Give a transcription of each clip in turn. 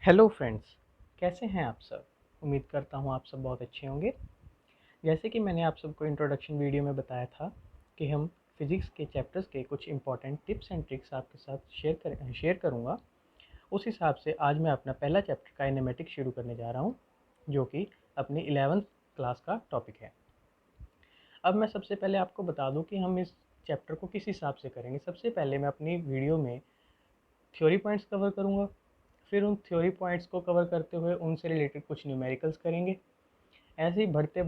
Hello friends, कैसे हैं आप सब। उम्मीद करता हूँ आप सब बहुत अच्छे होंगे। जैसे कि मैंने आप सबको इंट्रोडक्शन वीडियो में बताया था कि हम फिज़िक्स के चैप्टर्स के कुछ इंपॉर्टेंट टिप्स एंड ट्रिक्स आपके साथ शेयर करूँगा। उस हिसाब से आज मैं अपना पहला चैप्टर काइनेमेटिक्स शुरू करने जा रहा हूँ, जो कि अपनी 11th क्लास का टॉपिक है। अब मैं सबसे पहले आपको बता दूँ कि हम इस चैप्टर को किस हिसाब से करेंगे। सबसे पहले मैं अपनी वीडियो में थ्योरी पॉइंट्स कवर करूँगा, फिर उन थ्योरी पॉइंट्स को कवर करते हुए उनसे रिलेटेड कुछ न्यूमेरिकल्स करेंगे। ऐसे ही बढ़ते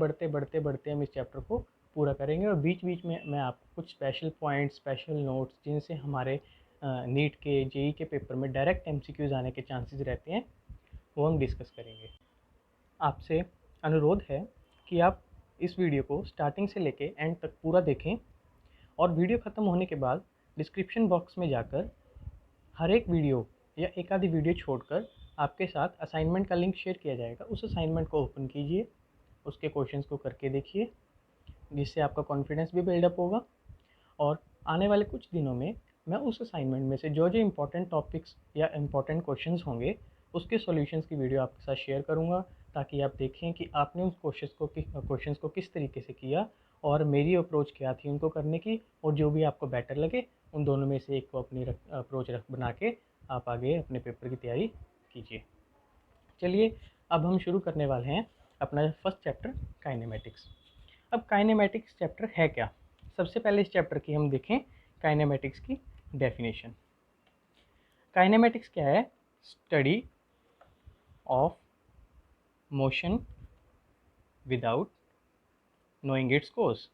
हम इस चैप्टर को पूरा करेंगे, और बीच बीच में मैं आपको कुछ स्पेशल पॉइंट्स, स्पेशल नोट्स, जिनसे हमारे नीट के, जेई के पेपर में डायरेक्ट एमसीक्यूज आने के चांसेस रहते हैं, वो हम डिस्कस करेंगे। आपसे अनुरोध है कि आप इस वीडियो को स्टार्टिंग से लेके एंड तक पूरा देखें, और वीडियो ख़त्म होने के बाद डिस्क्रिप्शन बॉक्स में जाकर हर एक वीडियो या एक आधी वीडियो छोड़कर आपके साथ असाइनमेंट का लिंक शेयर किया जाएगा। उस असाइनमेंट को ओपन कीजिए, उसके क्वेश्चंस को करके देखिए, जिससे आपका कॉन्फिडेंस भी बिल्डअप होगा। और आने वाले कुछ दिनों में मैं उस असाइनमेंट में से जो जो इम्पोर्टेंट टॉपिक्स या इम्पोर्टेंट क्वेश्चंस होंगे, उसके सॉल्यूशंस की वीडियो आपके साथ शेयर करूंगा, ताकि आप देखें कि आपने उस क्वेश्चंस को किस तरीके से किया, और मेरी अप्रोच क्या थी उनको करने की, और जो भी आपको बेटर लगे उन दोनों में से एक को अपनी अप्रोच बना के आप आगे अपने पेपर की तैयारी कीजिए। चलिए, अब हम शुरू करने वाले हैं अपना फर्स्ट चैप्टर, काइनेमेटिक्स। अब काइनेमेटिक्स चैप्टर है क्या। सबसे पहले इस चैप्टर की हम देखें काइनेमेटिक्स की डेफिनेशन। काइनेमेटिक्स क्या है? Study of motion without knowing its course.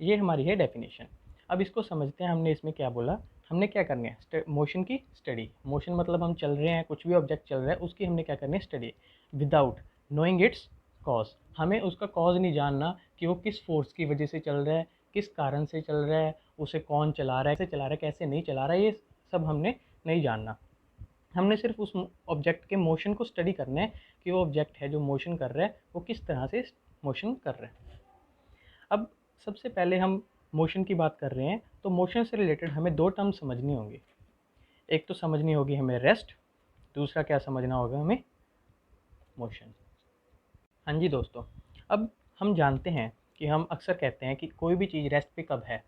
ये हमारी है डेफिनेशन। अब इसको समझते हैं, हमने इसमें क्या बोला। हमने क्या करनी है? मोशन की स्टडी। मोशन मतलब हम चल रहे हैं, कुछ भी ऑब्जेक्ट चल रहा है, उसकी हमने क्या करनी है? Study. Without knowing it's cause, हमें उसका कॉज नहीं जानना कि वो किस फोर्स की वजह से चल रहा है, किस कारण से चल रहा है, उसे कौन चला रहा है, कैसे चला रहा है, कैसे नहीं चला रहा है, ये सब हमने नहीं जानना। हमने सिर्फ उस ऑब्जेक्ट के मोशन को स्टडी करना है कि वो ऑब्जेक्ट है जो मोशन कर रहा है, वो किस तरह से मोशन कर रहा है। अब सबसे पहले हम मोशन की बात कर रहे हैं, तो मोशन से रिलेटेड हमें दो टर्म समझनी होंगी। एक तो समझनी होगी हमें रेस्ट, दूसरा क्या समझना होगा हमें? मोशन। हाँ जी दोस्तों, अब हम जानते हैं कि हम अक्सर कहते हैं कि कोई भी चीज़ रेस्ट पे कब है?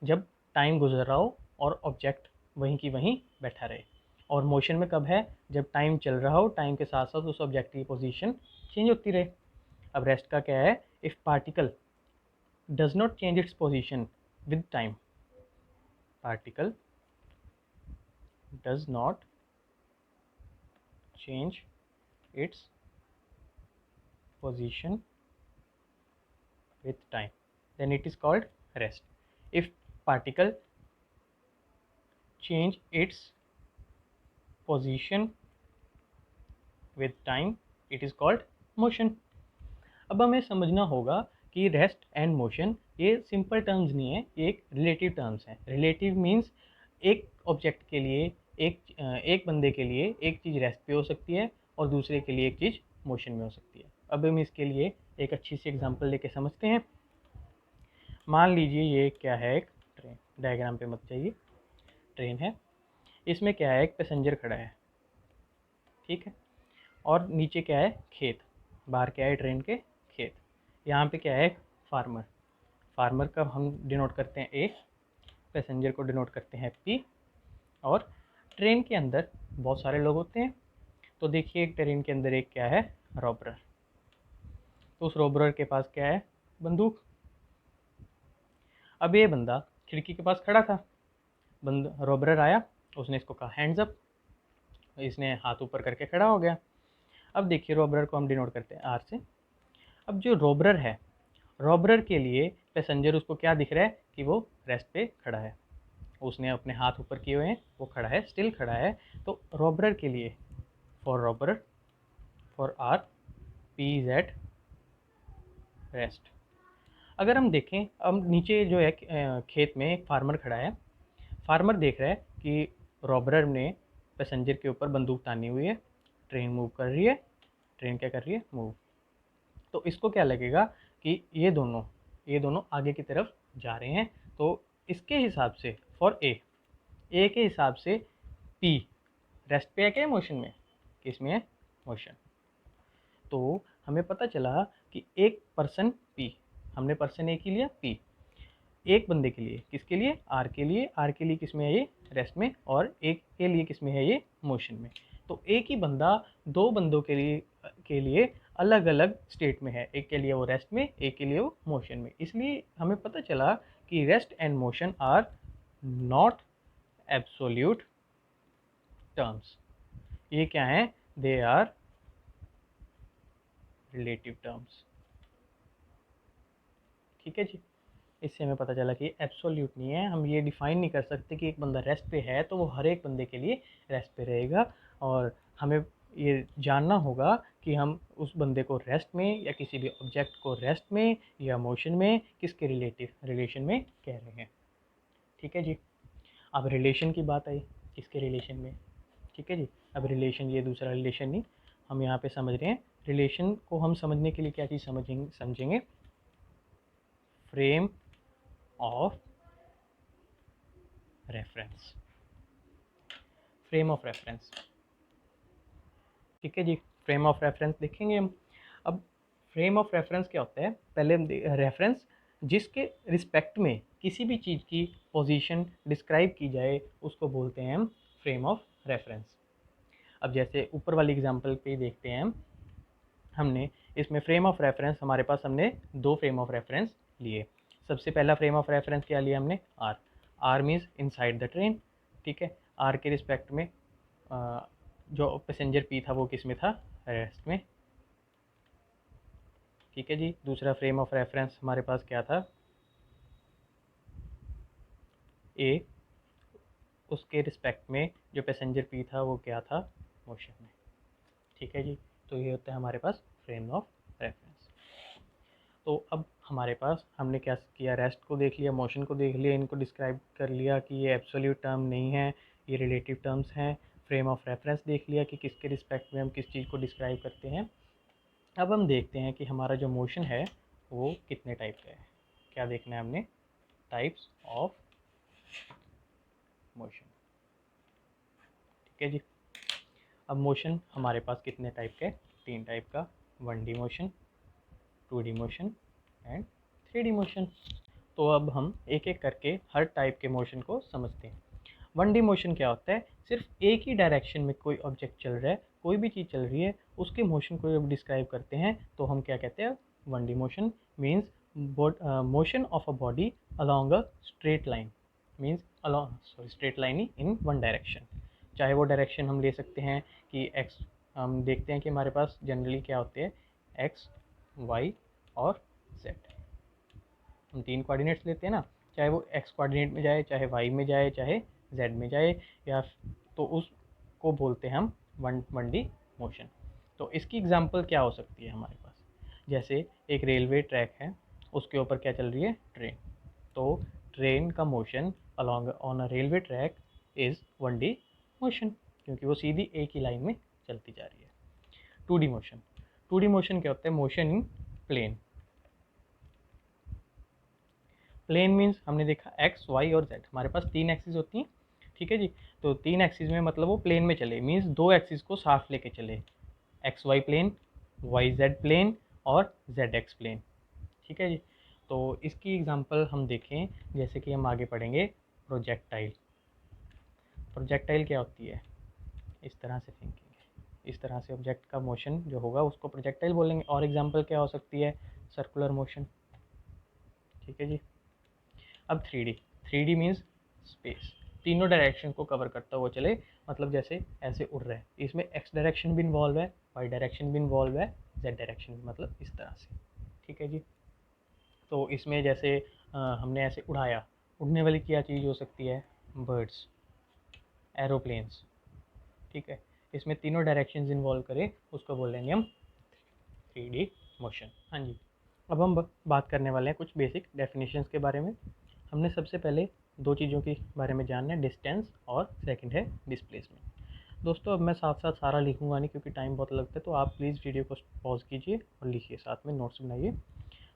जब टाइम गुजर रहा हो और ऑब्जेक्ट वहीं की वहीं बैठा रहे। और मोशन में कब है? जब टाइम चल रहा हो, टाइम के साथ साथ उस ऑब्जेक्ट की पोजीशन चेंज होती रहे। अब रेस्ट का क्या है? If particle does not change its position with time, particle does not change its position with time, then it is called rest. If particle change its position with time, it is called motion. अब हमें समझना होगा कि rest and motion ये simple terms नहीं है, ये एक रिलेटिव टर्म्स हैं। रिलेटिव मीन्स एक ऑब्जेक्ट के लिए, एक बंदे के लिए एक चीज़ रेस्ट पे हो सकती है, और दूसरे के लिए एक चीज़ मोशन में हो सकती है। अब हम इसके लिए एक अच्छी सी एग्जांपल लेके समझते हैं। मान लीजिए ये क्या है? एक ट्रेन। डायग्राम पे मत जाइए। ट्रेन है, इसमें क्या है? एक पैसेंजर खड़ा है, ठीक है। और नीचे क्या है? खेत। बाहर क्या है? ट्रेन के खेत। यहाँ पे क्या है? फार्मर। फार्मर का हम डिनोट करते हैं ए, पैसेंजर को डिनोट करते हैं पी, और ट्रेन के अंदर बहुत सारे लोग होते हैं। तो देखिए, एक ट्रेन के अंदर एक क्या है? रॉबरर। तो उस रॉबरर के पास क्या है? बंदूक। अब ये बंदा खिड़की के पास खड़ा था, रॉबरर आया, उसने इसको कहा हैंड्स अप, इसने हाथ ऊपर करके खड़ा हो गया। अब देखिए, रॉबरर को हम डिनोट करते हैं आर से। अब जो रॉबरर है, रॉबरर के लिए पैसेंजर उसको क्या दिख रहा है? कि वो रेस्ट पे खड़ा है, उसने अपने हाथ ऊपर किए हुए हैं, वो खड़ा है, स्टिल खड़ा है। तो रॉबरर के लिए, for robber, for R, P is at rest. अगर हम देखें, अब नीचे जो है खेत में एक फार्मर खड़ा है। फार्मर देख रहा है कि रॉबरर ने पैसेंजर के ऊपर बंदूक तानी हुई है, ट्रेन मूव कर रही है, ट्रेन क्या कर रही है? मूव। तो इसको क्या लगेगा कि ये दोनों आगे की तरफ जा रहे हैं। तो इसके हिसाब से फॉर ए के हिसाब से पी रेस्ट पे है क्या मोशन में, किस में है, मोशन। तो हमें पता चला कि एक पर्सन पी, हमने पर्सन एक ही लिया पी, एक बंदे के लिए, किसके लिए, आर के लिए, आर के लिए किस में है ये, रेस्ट में, और एक के लिए किस में है ये, मोशन में। तो एक ही बंदा दो बंदों के लिए अलग अलग स्टेट में है, एक के लिए वो रेस्ट में, एक के लिए वो मोशन में। इसलिए हमें पता चला कि rest and motion are not absolute terms. ये क्या है, दे आर रिलेटिव टर्म्स। ठीक है जी। इससे हमें पता चला कि एब्सोल्यूट नहीं है, हम ये डिफाइन नहीं कर सकते कि एक बंदा रेस्ट पे है तो वो हर एक बंदे के लिए रेस्ट पे रहेगा। और हमें ये जानना होगा कि हम उस बंदे को रेस्ट में या किसी भी ऑब्जेक्ट को रेस्ट में या मोशन में किसके रिलेशन में कह रहे हैं। ठीक है जी। अब रिलेशन की बात आई, किसके रिलेशन में। ठीक है जी। अब रिलेशन, ये दूसरा रिलेशन नहीं, हम यहाँ पे समझ रहे हैं रिलेशन को। हम समझने के लिए क्या चीज़ समझेंगे, frame of reference. Frame of reference, ठीक है जी। फ्रेम ऑफ रेफरेंस देखेंगे हम। अब फ्रेम ऑफ रेफरेंस क्या होता है, पहले हम रेफरेंस जिसके रिस्पेक्ट में किसी भी चीज़ की पोजीशन डिस्क्राइब की जाए उसको बोलते हैं हम फ्रेम ऑफ रेफरेंस। अब जैसे ऊपर वाली एग्जांपल पे देखते हैं हम, हमने इसमें फ्रेम ऑफ रेफरेंस, हमारे पास हमने दो फ्रेम ऑफ रेफरेंस लिए। सबसे पहला फ्रेम ऑफ रेफरेंस क्या लिया हमने, R. R means inside the train. ठीक है, आर के रिस्पेक्ट में जो पैसेंजर पी था वो किस में था, रेस्ट में। ठीक है जी। दूसरा फ्रेम ऑफ रेफरेंस हमारे पास क्या था, ए, उसके रिस्पेक्ट में जो पैसेंजर पी था वो क्या था, मोशन में। ठीक है जी। तो ये होता है हमारे पास फ्रेम ऑफ रेफरेंस। तो अब हमारे पास हमने क्या किया, रेस्ट को देख लिया, मोशन को देख लिया, इनको डिस्क्राइब कर लिया कि ये एब्सोल्यूट टर्म नहीं है, ये रिलेटिव टर्म्स हैं। फ्रेम ऑफ रेफरेंस देख लिया कि किसके रिस्पेक्ट में हम किस चीज़ को डिस्क्राइब करते हैं। अब हम देखते हैं कि हमारा जो मोशन है वो कितने टाइप का है। क्या देखना है हमने, टाइप्स ऑफ मोशन। ठीक है जी। अब मोशन हमारे पास कितने टाइप के, तीन टाइप का, 1D motion, 2D motion and 3D motion. तो अब हम एक एक करके हर टाइप के मोशन को समझते हैं। 1D मोशन क्या होता है, सिर्फ एक ही डायरेक्शन में कोई ऑब्जेक्ट चल रहा है, कोई भी चीज़ चल रही है, उसके मोशन को जब डिस्क्राइब करते हैं तो हम क्या कहते हैं, 1D motion means motion of a body along a straight line, means along straight line he in one direction. चाहे वो डायरेक्शन हम ले सकते हैं कि एक्स, हम देखते हैं कि हमारे पास जनरली क्या होते हैं, एक्स, वाई और जेड। हम तीन कोऑर्डिनेट्स लेते हैं ना, चाहे वो एक्स कोऑर्डिनेट में जाए, चाहे वाई में जाए, चाहे जेड में जाए, या तो उसको बोलते हैं हम वन डी मोशन। तो इसकी एग्जांपल क्या हो सकती है हमारे पास, जैसे एक रेलवे ट्रैक है, उसके ऊपर क्या चल रही है, ट्रेन। तो ट्रेन का motion along on a railway track is 1D motion, क्योंकि वो सीधी एक ही लाइन में चलती जा रही है। 2D मोशन, 2D मोशन क्या होता है, motion in plane. Plane means हमने देखा एक्स, वाई और जेड, हमारे पास तीन एक्सिस होती हैं। ठीक है जी। तो तीन एक्सिस में मतलब वो प्लेन में चले, मीन्स दो एक्सिस को साथ लेके चले, X Y plane, Y Z plane और जेड एक्स प्लेन। ठीक है जी। तो इसकी एग्जांपल हम देखें, जैसे कि हम आगे पढ़ेंगे प्रोजेक्टाइल। प्रोजेक्टाइल क्या होती है, इस तरह से थिंकिंग है, इस तरह से ऑब्जेक्ट का मोशन जो होगा उसको प्रोजेक्टाइल बोलेंगे। और एग्जांपल क्या हो सकती है, सर्कुलर मोशन। ठीक है जी। अब 3D, 3D मीन्स स्पेस, तीनों डायरेक्शन को कवर करता हुआ चले, मतलब जैसे ऐसे उड़ रहा है, इसमें एक्स डायरेक्शन भी इन्वॉल्व है, वाई डायरेक्शन भी इन्वॉल्व है, जेड डायरेक्शन भी, मतलब इस तरह से। ठीक है जी। तो इसमें जैसे हमने ऐसे उड़ाया, उड़ने वाली क्या चीज़ हो सकती है, बर्ड्स, एरोप्लेन्स। ठीक है, इसमें तीनों डायरेक्शंस इन्वॉल्व करें उसको बोलेंगे हम 3D मोशन। हाँ जी। अब हम बात करने वाले हैं कुछ बेसिक डेफिनेशंस के बारे में। हमने सबसे पहले दो चीज़ों के बारे में जानना है, डिस्टेंस और सेकंड है डिस्प्लेसमेंट। दोस्तों अब मैं साथ साथ सारा लिखूंगा नहीं क्योंकि टाइम बहुत लगता है, तो आप प्लीज़ वीडियो को पॉज कीजिए और लिखिए, साथ में नोट्स बनाइए।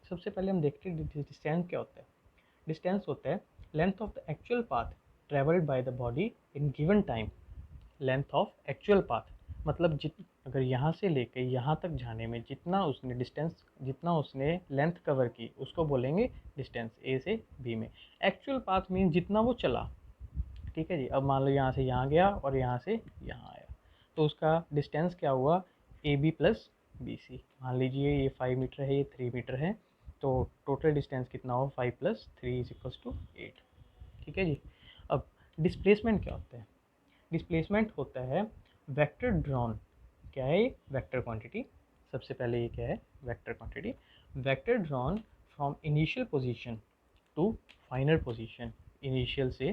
सबसे पहले हम देखते हैं डिस्टेंस क्या होता है। डिस्टेंस होता है length of the actual path travelled by the body in given time length of actual path, मतलब अगर यहाँ से लेके यहाँ तक जाने में जितना उसने डिस्टेंस, जितना उसने लेंथ कवर की, उसको बोलेंगे डिस्टेंस ए से बी में। एक्चुअल पाथ मीन जितना वो चला, ठीक है जी। अब मान लो यहाँ से यहाँ गया और यहाँ से यहाँ आया, तो उसका डिस्टेंस क्या हुआ, A B plus B C. मान लीजिए ये 5 मीटर है, ये 3 मीटर है, तो टोटल डिस्टेंस कितना हो, 5 प्लस 3 इज इक्वल्स टू 8, ठीक है जी। अब डिस्प्लेसमेंट क्या होता है, डिस्प्लेसमेंट होता है वेक्टर ड्रॉन। क्या है ये, वेक्टर क्वांटिटी। सबसे पहले ये क्या है, vector quantity. Vector drawn from initial position to final position, initial से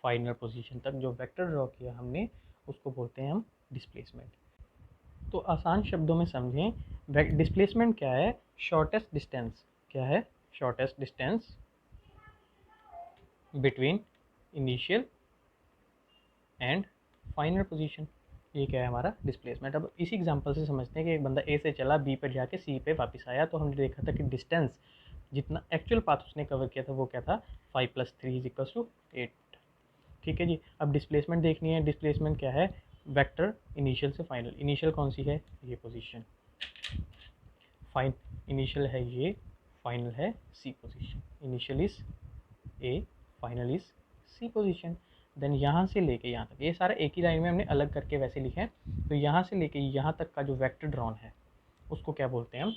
फाइनल पोजीशन तक जो वेक्टर ड्रॉ किया हमने, उसको बोलते हैं हम डिस्प्लेसमेंट। तो आसान शब्दों में समझें, डिस्प्लेसमेंट क्या है, शॉर्टेस्ट डिस्टेंस। क्या है, shortest distance between initial and final position, ये क्या है हमारा डिस्प्लेसमेंट। अब इसी एग्जांपल से समझते हैं कि एक बंदा ए से चला बी पर जाके सी पे वापस आया, तो हमने देखा था कि डिस्टेंस जितना एक्चुअल पाथ उसने कवर किया था वो क्या था, 5 प्लस 3 इज इक्वल्स टू 8, ठीक है जी। अब डिस्प्लेसमेंट देखनी है, डिस्प्लेसमेंट क्या है, वेक्टर इनिशियल से फाइनल। इनिशियल कौन सी है, ये पोजीशन, फाइन इनिशियल है ये, फाइनल है C position. Initial is A, final is C position. Then यहाँ से लेके यहाँ तक, ये सारा एक ही लाइन में हमने अलग करके वैसे लिखे हैं। तो यहाँ से लेके यहाँ तक का जो वेक्टर ड्रॉन है उसको क्या बोलते हैं हम,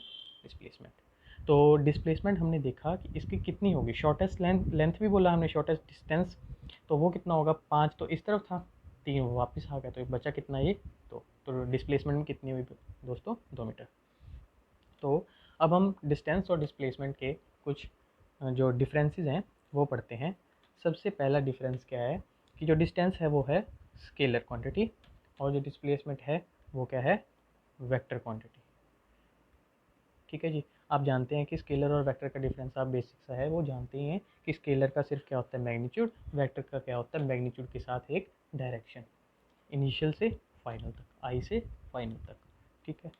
डिस्प्लेसमेंट। तो डिस्प्लेसमेंट हमने देखा कि इसकी कितनी होगी, शॉर्टेस्ट लेंथ भी बोला हमने, शॉर्टेस्ट डिस्टेंस, तो वो कितना होगा, 5 तो इस तरफ था, 3 वो वापस आ गया, तो बचा कितना ये, तो डिस्प्लेसमेंट में कितनी हुई दोस्तों, 2 मीटर। तो अब हम डिस्टेंस और डिस्प्लेसमेंट के कुछ जो डिफरेंसेस हैं वो पढ़ते हैं। सबसे पहला डिफरेंस क्या है कि जो डिस्टेंस है वो है स्केलर क्वांटिटी, और जो डिस्प्लेसमेंट है वो क्या है, वेक्टर क्वांटिटी, ठीक है जी। आप जानते हैं कि स्केलर और वेक्टर का डिफरेंस आप बेसिक सा है वो जानते ही हैं कि स्केलर का सिर्फ क्या होता है, मैग्नीट्यूड, वेक्टर का क्या होता है, मैग्नीट्यूड के साथ एक डायरेक्शन, इनिशियल से फाइनल तक, आई से फाइनल तक, ठीक है।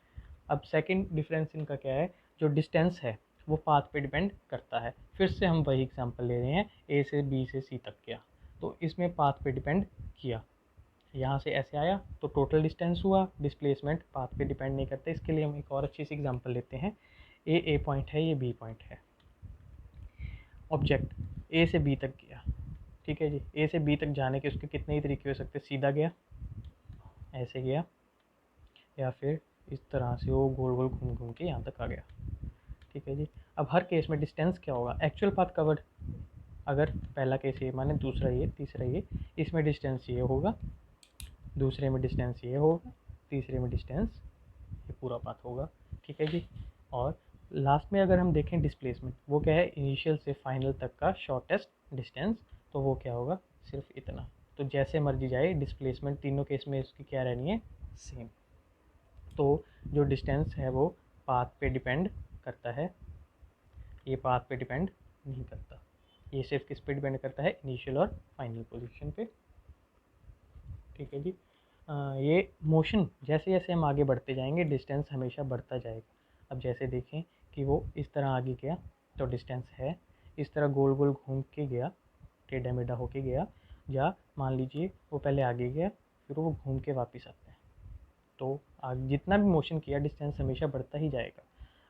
अब सेकंड डिफरेंस इनका क्या है, जो डिस्टेंस है वो पाथ पे डिपेंड करता है। फिर से हम वही एग्जांपल ले रहे हैं, ए से बी से सी तक गया, तो इसमें पाथ पे डिपेंड किया, यहाँ से ऐसे आया तो टोटल डिस्टेंस हुआ, डिस्प्लेसमेंट पाथ पे डिपेंड नहीं करते। इसके लिए हम एक और अच्छी सी एग्जांपल लेते हैं, ए पॉइंट है, ये बी पॉइंट है, ऑब्जेक्ट ए से बी तक गया, ठीक है जी। ए से बी तक जाने के उसके कितने ही तरीके हो सकते हैं, सीधा गया, ऐसे गया, या फिर इस तरह से वो गोल गोल घूम घूम के यहाँ तक आ गया, ठीक है जी। अब हर केस में डिस्टेंस क्या होगा, एक्चुअल पाथ कवर्ड, अगर पहला केस ये माने, दूसरा ये, तीसरा ये, इसमें डिस्टेंस ये होगा, दूसरे में डिस्टेंस ये होगा, तीसरे में डिस्टेंस ये पूरा पाथ होगा, ठीक है जी। और लास्ट में अगर हम देखें डिस्प्लेसमेंट, वो क्या है, इनिशियल से फाइनल तक का शॉर्टेस्ट डिस्टेंस, तो वो क्या होगा, सिर्फ इतना। तो जैसे मर्जी जाए, डिस्प्लेसमेंट तीनों केस में इसकी क्या रहनी है, सेम। तो जो डिस्टेंस है वो पाथ पे डिपेंड करता है, ये पाथ पे डिपेंड नहीं करता, ये सिर्फ किस पे डिपेंड करता है, इनिशियल और फाइनल पोजीशन पे, ठीक है जी। ये मोशन जैसे जैसे हम आगे बढ़ते जाएंगे डिस्टेंस हमेशा बढ़ता जाएगा। अब जैसे देखें कि वो इस तरह आगे गया तो डिस्टेंस है, इस तरह गोल गोल घूम के गया, टेढ़ा मेढ़ा होके गया, या मान लीजिए वो पहले आगे गया फिर वो घूम के वापस आता है, तो जितना भी मोशन किया डिस्टेंस हमेशा बढ़ता ही जाएगा।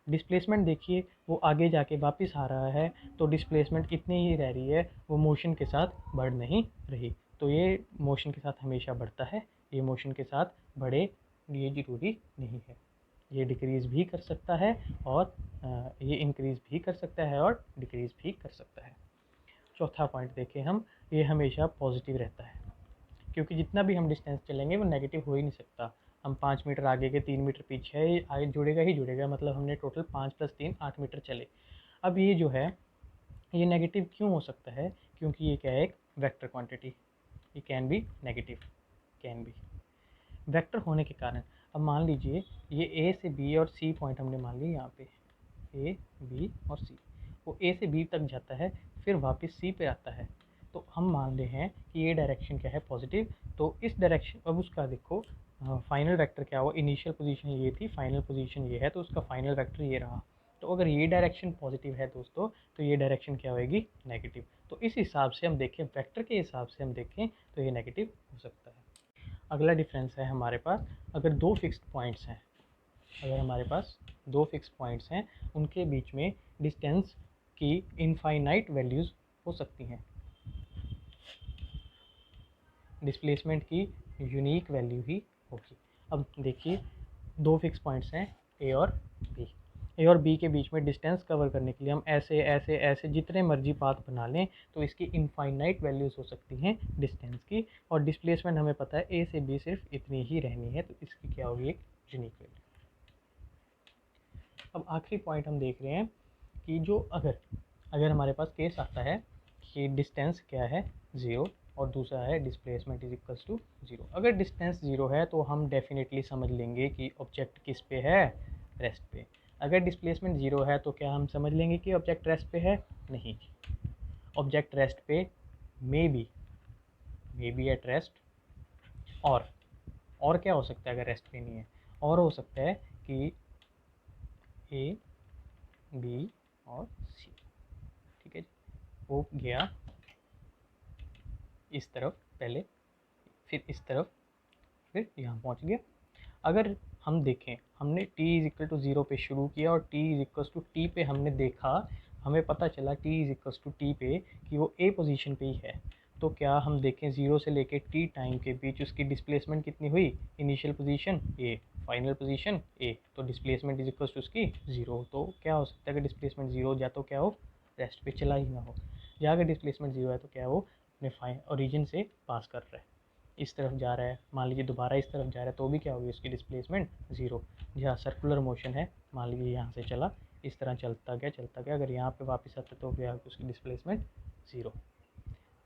डिस्प्लेसमेंट देखिए, वो आगे जाके वापस आ रहा है तो डिस्प्लेसमेंट इतनी ही रह रही है, वो मोशन के साथ बढ़ नहीं रही। तो ये मोशन के साथ हमेशा बढ़ता है, ये मोशन के साथ बढ़े ये ज़रूरी नहीं है, ये डिक्रीज़ भी कर सकता है और ये इंक्रीज़ भी कर सकता है और डिक्रीज़ भी कर सकता है। चौथा पॉइंट देखें हम, ये हमेशा पॉजिटिव रहता है, क्योंकि जितना भी हम डिस्टेंस चलेंगे वो नेगेटिव हो ही नहीं सकता। हम 5 मीटर आगे के 3 मीटर पीछे है, ये आगे जुड़ेगा ही जुड़ेगा, मतलब हमने टोटल 5 प्लस 3 8 मीटर चले। अब ये जो है ये नेगेटिव क्यों हो सकता है, क्योंकि ये क्या है, एक वेक्टर क्वांटिटी, ये can be negative, can be vector होने के कारण। अब मान लीजिए ये ए से बी और सी पॉइंट हमने मान लिया यहाँ पे, ए बी और सी, वो ए से बी तक जाता है फिर वापस सी पे आता है, तो हम मान रहे हैं कि ये डायरेक्शन क्या है, पॉजिटिव। तो इस डायरेक्शन, अब उसका देखो फाइनल वेक्टर क्या हुआ, इनिशियल पोजीशन ये थी, फाइनल पोजीशन ये है, तो उसका फाइनल वेक्टर ये रहा। तो अगर ये डायरेक्शन पॉजिटिव है दोस्तों, तो ये डायरेक्शन क्या होगी, नेगेटिव। तो इस हिसाब से हम देखें, वेक्टर के हिसाब से हम देखें तो ये नेगेटिव हो सकता है। अगला डिफरेंस है हमारे पास, अगर दो फिक्स्ड पॉइंट्स हैं, अगर हमारे पास दो फिक्स पॉइंट्स हैं, उनके बीच में डिस्टेंस की इनफाइनाइट वैल्यूज़ हो सकती हैं, डिस्प्लेसमेंट की यूनिक वैल्यू ही होगी। अब देखिए, दो फिक्स पॉइंट्स हैं ए और बी। ए और बी के बीच में डिस्टेंस कवर करने के लिए हम ऐसे ऐसे ऐसे जितने मर्जी पाथ बना लें तो इसकी इनफाइनाइट वैल्यूज़ हो सकती हैं डिस्टेंस की, और डिस्प्लेसमेंट हमें पता है ए से बी सिर्फ इतनी ही रहनी है, तो इसकी क्या होगी, एक यूनिक वैल्यू। अब आखिरी पॉइंट हम देख रहे हैं कि जो अगर अगर हमारे पास केस आता है कि डिस्टेंस क्या है, ज़ीरो, और दूसरा है displacement is equals to zero. अगर डिस्टेंस ज़ीरो है तो हम डेफिनेटली समझ लेंगे कि ऑब्जेक्ट किस पे है, रेस्ट पे। अगर डिस्प्लेसमेंट ज़ीरो है तो क्या हम समझ लेंगे कि ऑब्जेक्ट रेस्ट पे है, नहीं। ऑब्जेक्ट रेस्ट पे मे बी एट रेस्ट, और क्या हो सकता है अगर रेस्ट पे नहीं है, और हो सकता है कि ए, बी और सी, ठीक है जी, वो गया इस तरफ पहले, फिर इस तरफ, फिर यहाँ पहुँच गया। अगर हम देखें, हमने t is equal to zero पे शुरू किया और t is equal to T पे हमने देखा, हमें पता चला t is equal to T पे कि वो a पोजीशन पे ही है, तो क्या हम देखें ज़ीरो से लेके t टाइम के बीच उसकी डिस्प्लेसमेंट कितनी हुई, initial position a, final position a, तो डिस्प्लेसमेंट इज इक्वल टू उसकी ज़ीरो। तो क्या हो सकता है, अगर डिस्प्लेसमेंट ज़ीरो हो या तो क्या हो, रेस्ट पे चला ही ना हो, या अगर डिस्प्लेसमेंट ज़ीरो है तो क्या हो, अपने ओरिजिन से पास कर रहा है, इस तरफ जा रहा है, मान लीजिए दोबारा इस तरफ जा रहा है तो भी क्या होगी, उसकी डिस्प्लेसमेंट ज़ीरो। जहाँ सर्कुलर मोशन है, मान लीजिए यहाँ से चला, इस तरह चलता गया, अगर यहाँ पे वापस आता तो क्या होगी, उसकी डिस्प्लेसमेंट ज़ीरो।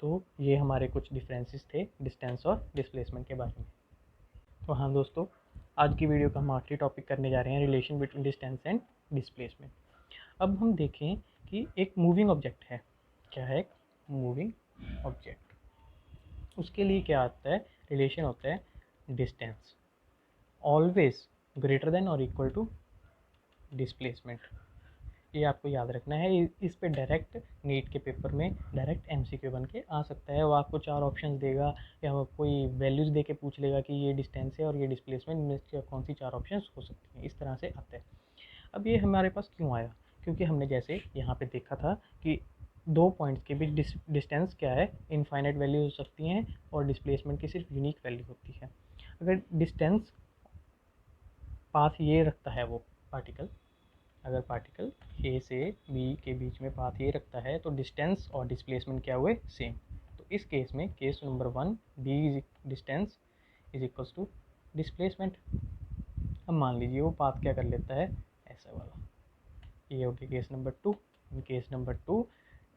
तो ये हमारे कुछ डिफरेंसेस थे डिस्टेंस और डिस्प्लेसमेंट के बारे में। तो हाँ दोस्तों, आज की वीडियो का हम आखिरी टॉपिक करने जा रहे हैं, relation between distance and displacement. अब हम देखें कि एक मूविंग ऑब्जेक्ट है, क्या है, एक मूविंग ऑब्जेक्ट, उसके लिए क्या आता है, रिलेशन होता है डिस्टेंस ऑलवेज ग्रेटर देन और इक्वल टू डिस्प्लेसमेंट। ये आपको याद रखना है, इस पे डायरेक्ट नीट के पेपर में डायरेक्ट एमसीक्यू बन के आ सकता है। वो आपको चार ऑप्शंस देगा या कोई वैल्यूज़ दे के पूछ लेगा कि ये डिस्टेंस है और ये डिस्प्लेसमेंट में कौन सी चार ऑप्शंस हो सकती हैं, इस तरह से आता है। अब ये हमारे पास क्यों आया, क्योंकि हमने जैसे यहाँ पे देखा था कि दो पॉइंट्स के बीच डिस्टेंस क्या है, इनफाइनाइट वैल्यू हो सकती हैं और डिस्प्लेसमेंट की सिर्फ यूनिक वैल्यू होती है। अगर डिस्टेंस पाथ ये रखता है वो पार्टिकल, अगर पार्टिकल ए से बी के बीच में पाथ ये रखता है तो डिस्टेंस और डिस्प्लेसमेंट क्या हुए, सेम। तो इस केस में case number one, D distance is equals to displacement. अब मान लीजिए वो पाथ क्या कर लेता है, ऐसा वाला, ये हो गया case number two. In case number two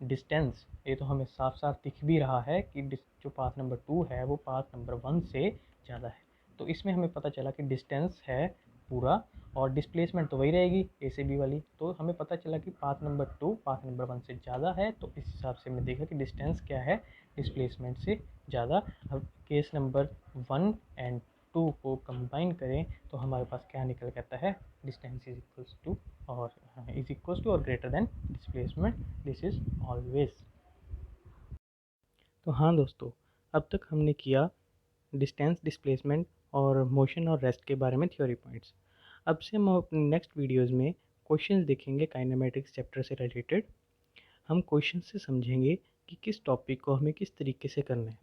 distance, ये तो हमें साफ साफ दिख भी रहा है कि जो पाथ नंबर टू है वो पाथ नंबर वन से ज़्यादा है, तो इसमें हमें पता चला कि डिस्टेंस है पूरा और डिस्प्लेसमेंट तो वही रहेगी ए से बी वाली, तो हमें पता चला कि path number two path number one से ज़्यादा है, तो इस हिसाब से हमने देखा कि डिस्टेंस क्या है, डिस्प्लेसमेंट से ज़्यादा। अब case number one and two को कंबाइन करें तो हमारे पास क्या निकल के आता है, डिस्टेंस इज इक्वल्स टू और greater than displacement, this is always. तो हाँ दोस्तों, अब तक हमने किया डिस्टेंस, डिस्प्लेसमेंट और मोशन और रेस्ट के बारे में थ्योरी पॉइंट्स। अब से हम अपने नेक्स्ट वीडियोज़ में क्वेश्चंस देखेंगे काइनेमेटिक्स चैप्टर से रिलेटेड। हम क्वेश्चन से समझेंगे कि किस टॉपिक को हमें किस तरीके से करना है,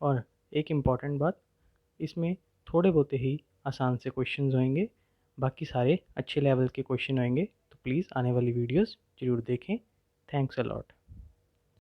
और एक इम्पॉर्टेंट बात, इसमें थोड़े बहुत ही आसान से क्वेश्चंस होंगे, बाकी सारे अच्छे लेवल के क्वेश्चन होंगे, तो प्लीज़ आने वाली वीडियोस ज़रूर देखें। Thanks a lot.